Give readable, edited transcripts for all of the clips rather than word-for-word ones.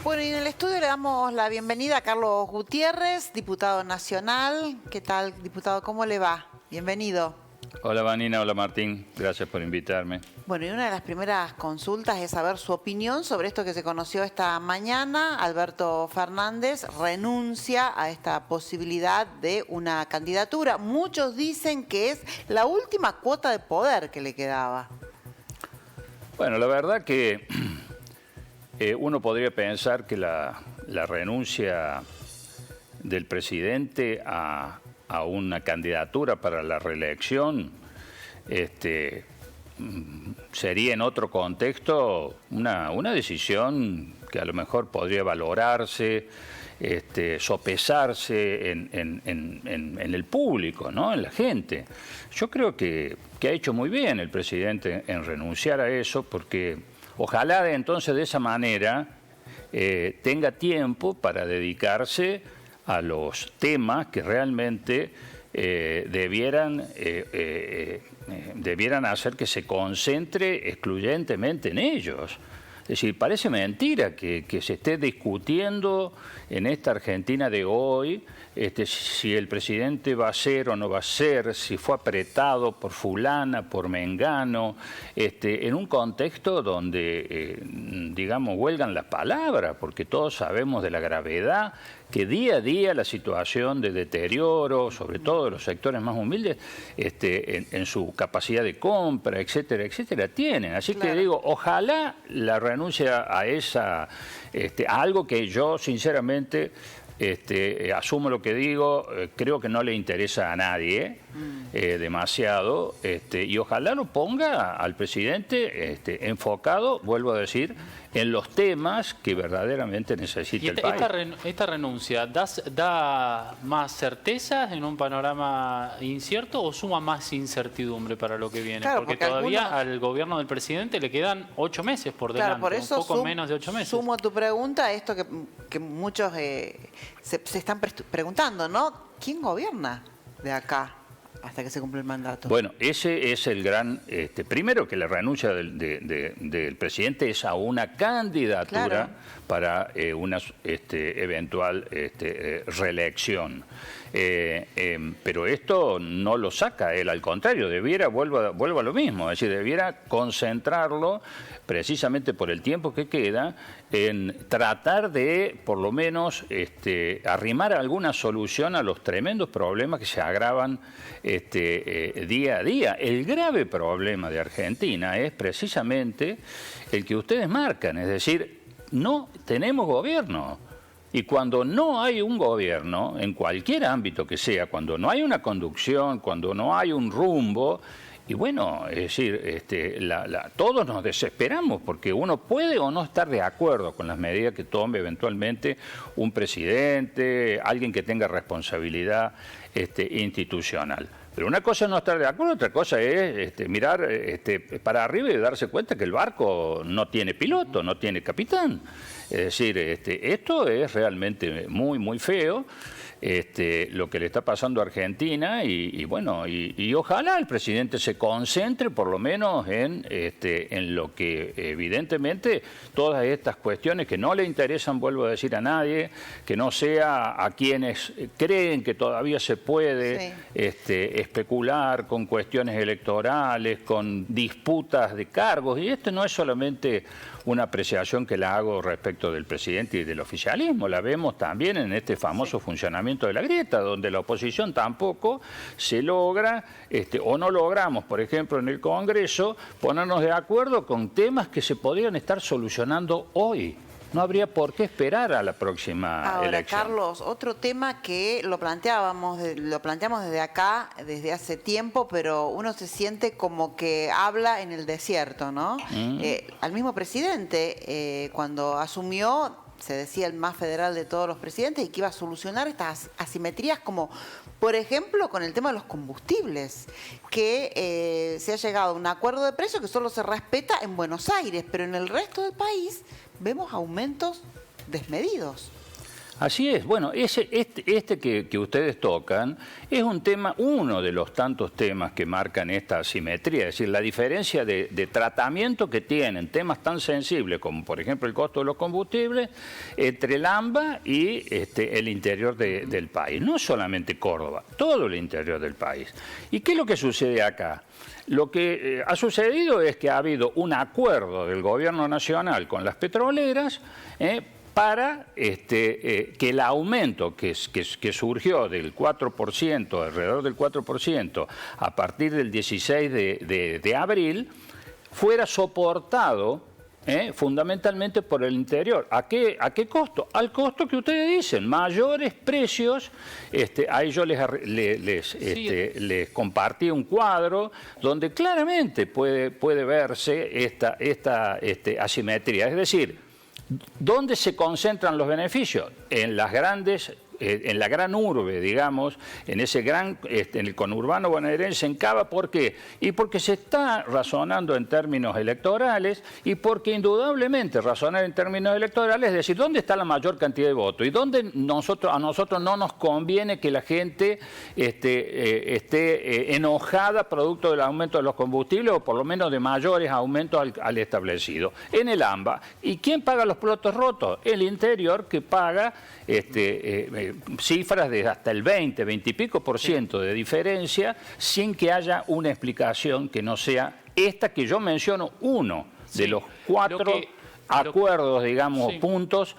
Bueno, y en el estudio le damos la bienvenida a Carlos Gutiérrez, diputado nacional. ¿Qué tal, diputado? ¿Cómo le va? Bienvenido. Hola Vanina, hola Martín, gracias por invitarme. Bueno, y una de las primeras consultas es saber su opinión sobre esto que se conoció esta mañana. Alberto Fernández renuncia a esta posibilidad de una candidatura. Muchos dicen que es la última cuota de poder que le quedaba. Bueno, la verdad que uno podría pensar que la renuncia del presidente a una candidatura para la reelección sería en otro contexto una decisión que a lo mejor podría valorarse, sopesarse en el público, ¿no? En la gente. Yo creo que ha hecho muy bien el presidente en renunciar a eso, porque ojalá entonces de esa manera tenga tiempo para dedicarse a los temas que realmente debieran hacer que se concentre excluyentemente en ellos. Es decir, parece mentira que se esté discutiendo en esta Argentina de hoy si el presidente va a ser o no va a ser, si fue apretado por fulana, por mengano, en un contexto donde, digamos, huelgan las palabras, porque todos sabemos de la gravedad que día a día la situación de deterioro, sobre todo de los sectores más humildes, en su capacidad de compra, etcétera, etcétera, tienen. Así que digo, ojalá la renuncia a a algo que yo sinceramente asumo lo que digo, creo que no le interesa a nadie demasiado, y ojalá lo ponga al presidente enfocado, vuelvo a decir, en los temas que verdaderamente necesita el país. ¿Esta renuncia da más certezas en un panorama incierto o suma más incertidumbre para lo que viene? Claro, porque todavía al gobierno del presidente le quedan 8 meses por delante, claro, por eso un poco menos de 8 meses. Sumo a tu pregunta esto que muchos se están preguntando, ¿no? ¿Quién gobierna de acá hasta que se cumple el mandato? Bueno, ese es el gran... primero que la renuncia del presidente es a una candidatura para una eventual reelección. Pero esto no lo saca él, al contrario, vuelvo a lo mismo, es decir, debiera concentrarlo precisamente por el tiempo que queda en tratar de, por lo menos, arrimar alguna solución a los tremendos problemas que se agravan día a día. El grave problema de Argentina es precisamente el que ustedes marcan, es decir, no tenemos gobierno. Y cuando no hay un gobierno, en cualquier ámbito que sea, cuando no hay una conducción, cuando no hay un rumbo, y bueno, es decir, todos nos desesperamos porque uno puede o no estar de acuerdo con las medidas que tome eventualmente un presidente, alguien que tenga responsabilidad institucional. Pero una cosa es no estar de acuerdo, otra cosa es mirar para arriba y darse cuenta que el barco no tiene piloto, no tiene capitán. Es decir, esto es realmente muy, muy feo. Lo que le está pasando a Argentina y bueno, y ojalá el presidente se concentre por lo menos en lo que evidentemente todas estas cuestiones que no le interesan, vuelvo a decir, a nadie, que no sea a quienes creen que todavía se puede especular con cuestiones electorales, con disputas de cargos, y esto no es solamente una apreciación que la hago respecto del presidente y del oficialismo, la vemos también en este famoso funcionamiento de la grieta, donde la oposición tampoco se logra, o no logramos, por ejemplo, en el Congreso, ponernos de acuerdo con temas que se podrían estar solucionando hoy. No habría por qué esperar a la próxima elección. Ahora, Carlos, otro tema que lo planteamos desde acá, desde hace tiempo, pero uno se siente como que habla en el desierto, ¿no? Al mismo presidente, cuando asumió, se decía el más federal de todos los presidentes y que iba a solucionar estas asimetrías como, por ejemplo, con el tema de los combustibles, que se ha llegado a un acuerdo de precio que solo se respeta en Buenos Aires, pero en el resto del país vemos aumentos desmedidos. Así es. Bueno, este que ustedes tocan es un tema, uno de los tantos temas que marcan esta asimetría, es decir, la diferencia de tratamiento que tienen temas tan sensibles como, por ejemplo, el costo de los combustibles entre el AMBA y el interior del país. No solamente Córdoba, todo el interior del país. ¿Y qué es lo que sucede acá? Lo que ha sucedido es que ha habido un acuerdo del gobierno nacional con las petroleras para que el aumento que surgió del 4%, alrededor del 4%, a partir del 16 de abril, fuera soportado fundamentalmente por el interior. ¿A qué costo? Al costo que ustedes dicen, mayores precios. Ahí yo les compartí un cuadro donde claramente puede verse esta asimetría. Es decir, ¿dónde se concentran los beneficios? En las grandes, en la gran urbe, digamos, en ese en el conurbano bonaerense, en Cava. ¿Por qué? Y porque se está razonando en términos electorales y porque indudablemente razonar en términos electorales es decir, ¿dónde está la mayor cantidad de votos? Y dónde a nosotros no nos conviene que la gente esté enojada producto del aumento de los combustibles o por lo menos de mayores aumentos al establecido. En el AMBA. ¿Y quién paga los platos rotos? El interior, que paga cifras de hasta el 20 y pico % de diferencia sin que haya una explicación que no sea esta que yo menciono, uno de los cuatro acuerdos, digamos, puntos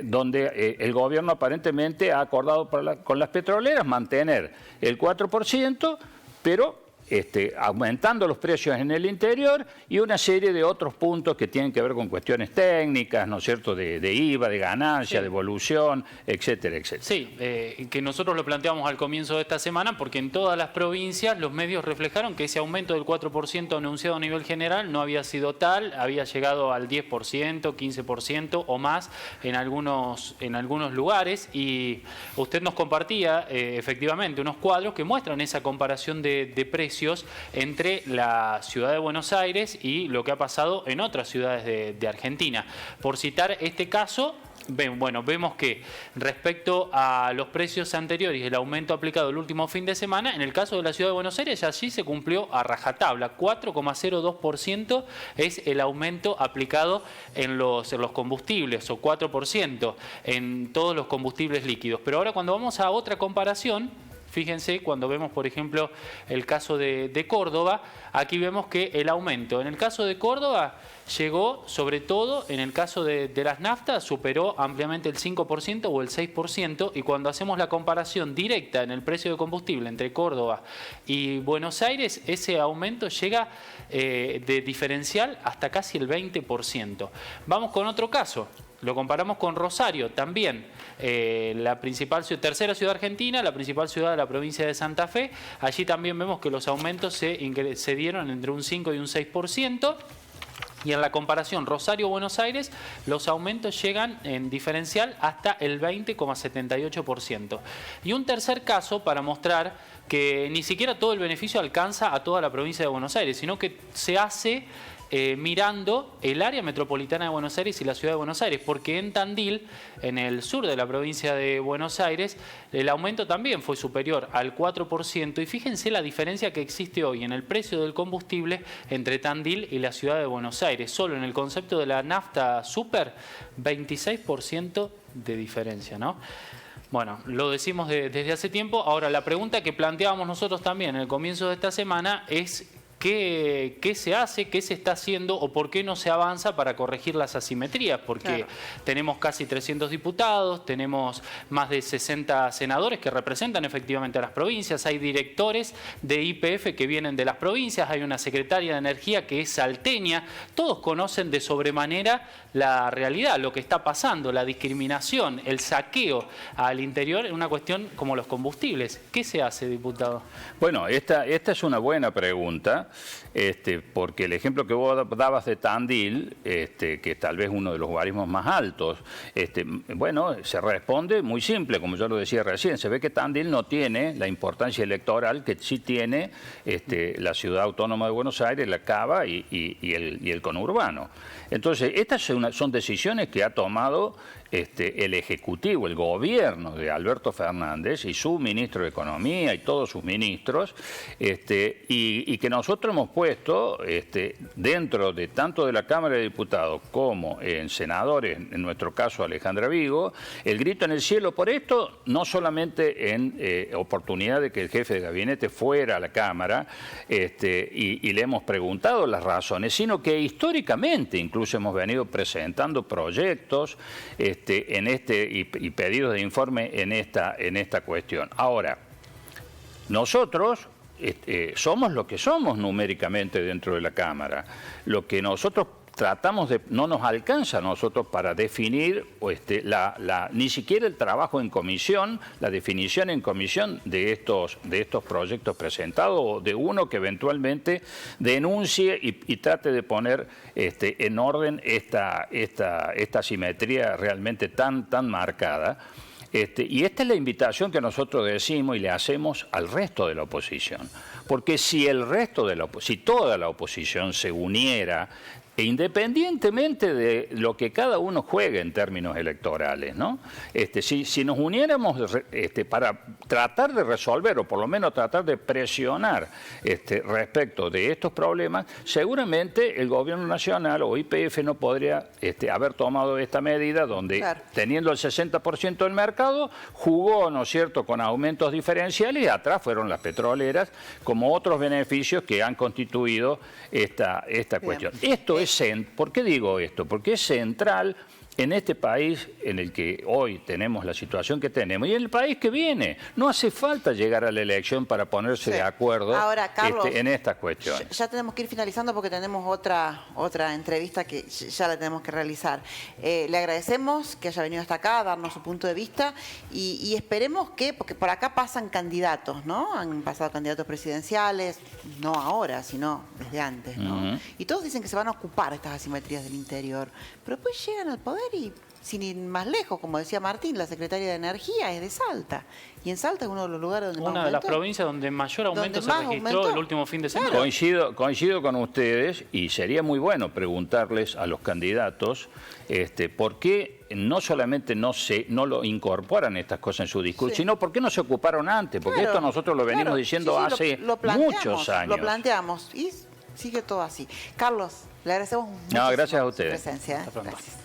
donde el gobierno aparentemente ha acordado con las petroleras mantener el 4%, pero aumentando los precios en el interior y una serie de otros puntos que tienen que ver con cuestiones técnicas, ¿no es cierto?, de IVA, de ganancia, de evolución, etcétera, etcétera. Sí, que nosotros lo planteamos al comienzo de esta semana porque en todas las provincias los medios reflejaron que ese aumento del 4% anunciado a nivel general no había sido tal, había llegado al 10%, 15% o más en algunos lugares, y usted nos compartía efectivamente unos cuadros que muestran esa comparación de precios entre la ciudad de Buenos Aires y lo que ha pasado en otras ciudades de Argentina. Por citar este caso, vemos que respecto a los precios anteriores y el aumento aplicado el último fin de semana, en el caso de la ciudad de Buenos Aires, allí se cumplió a rajatabla. 4,02% es el aumento aplicado en los combustibles, o 4% en todos los combustibles líquidos. Pero ahora, cuando vamos a otra comparación, fíjense, cuando vemos, por ejemplo, el caso de Córdoba, aquí vemos que el aumento en el caso de Córdoba llegó, sobre todo en el caso de las naftas, superó ampliamente el 5% o el 6%, y cuando hacemos la comparación directa en el precio de combustible entre Córdoba y Buenos Aires, ese aumento llega de diferencial hasta casi el 20%. Vamos con otro caso. Lo comparamos con Rosario, también la tercera ciudad argentina, la principal ciudad de la provincia de Santa Fe. Allí también vemos que los aumentos se dieron entre un 5 y un 6%. Y en la comparación Rosario-Buenos Aires, los aumentos llegan en diferencial hasta el 20,78%. Y un tercer caso para mostrar que ni siquiera todo el beneficio alcanza a toda la provincia de Buenos Aires, sino que se hace mirando el área metropolitana de Buenos Aires y la ciudad de Buenos Aires, porque en Tandil, en el sur de la provincia de Buenos Aires, el aumento también fue superior al 4%, y fíjense la diferencia que existe hoy en el precio del combustible entre Tandil y la ciudad de Buenos Aires. Solo en el concepto de la nafta super, 26% de diferencia, ¿no? Bueno, lo decimos desde hace tiempo. Ahora, la pregunta que planteábamos nosotros también en el comienzo de esta semana es: ¿qué se hace, qué se está haciendo o por qué no se avanza para corregir las asimetrías? Porque tenemos casi 300 diputados, tenemos más de 60 senadores que representan efectivamente a las provincias, hay directores de YPF que vienen de las provincias, hay una secretaria de Energía que es salteña. Todos conocen de sobremanera la realidad, lo que está pasando, la discriminación, el saqueo al interior en una cuestión como los combustibles. ¿Qué se hace, diputado? Bueno, esta es una buena pregunta. Porque el ejemplo que vos dabas de Tandil, que es tal vez uno de los logaritmos más altos, bueno, se responde muy simple, como yo lo decía recién. Se ve que Tandil no tiene la importancia electoral que sí tiene la ciudad autónoma de Buenos Aires, la Cava y el conurbano. Entonces, estas son decisiones que ha tomado el Ejecutivo, el gobierno de Alberto Fernández y su ministro de Economía y todos sus ministros, y que nosotros hemos puesto dentro de tanto de la Cámara de Diputados como en senadores, en nuestro caso Alejandra Vigo, el grito en el cielo por esto, no solamente en oportunidad de que el jefe de gabinete fuera a la Cámara y le hemos preguntado las razones, sino que históricamente incluso hemos venido presentando proyectos y pedidos de informe en esta cuestión. Ahora, nosotros somos lo que somos numéricamente dentro de la Cámara. Lo que nosotros tratamos de, no nos alcanza a nosotros para definir ni siquiera el trabajo en comisión, la definición en comisión de estos proyectos presentados, o de uno que eventualmente denuncie y trate de poner en orden esta asimetría realmente tan marcada. Y esta es la invitación que nosotros decimos y le hacemos al resto de la oposición. Porque si toda la oposición se uniera, e independientemente de lo que cada uno juegue en términos electorales, ¿no? Si nos uniéramos para tratar de resolver, o por lo menos tratar de presionar respecto de estos problemas, seguramente el gobierno nacional o YPF no podría haber tomado esta medida donde, claro, teniendo el 60% del mercado, jugó, ¿no es cierto?, con aumentos diferenciales, y atrás fueron las petroleras, como otros beneficios que han constituido esta cuestión. ¿Por qué digo esto? Porque es central en este país en el que hoy tenemos la situación que tenemos y en el país que viene. No hace falta llegar a la elección para ponerse de acuerdo. Ahora, Carlos, en estas cuestiones. Ya tenemos que ir finalizando porque tenemos otra entrevista que ya la tenemos que realizar. Le agradecemos que haya venido hasta acá a darnos su punto de vista y esperemos que, porque por acá pasan candidatos, ¿no? Han pasado candidatos presidenciales, no ahora, sino desde antes, ¿no? Y todos dicen que se van a ocupar estas asimetrías del interior, pero después llegan al poder y, sin ir más lejos, como decía Martín, la secretaria de Energía es de Salta. Y en Salta es uno de los lugares donde más aumentó. Una de las provincias donde mayor aumento se registró el último fin de semana. Coincido con ustedes, y sería muy bueno preguntarles a los candidatos por qué no solamente no lo incorporan estas cosas en su discurso, sino por qué no se ocuparon antes, porque esto nosotros lo venimos diciendo hace muchos años. Lo planteamos y sigue todo así. Carlos, le agradecemos mucho gracias a ustedes. su presencia. Gracias.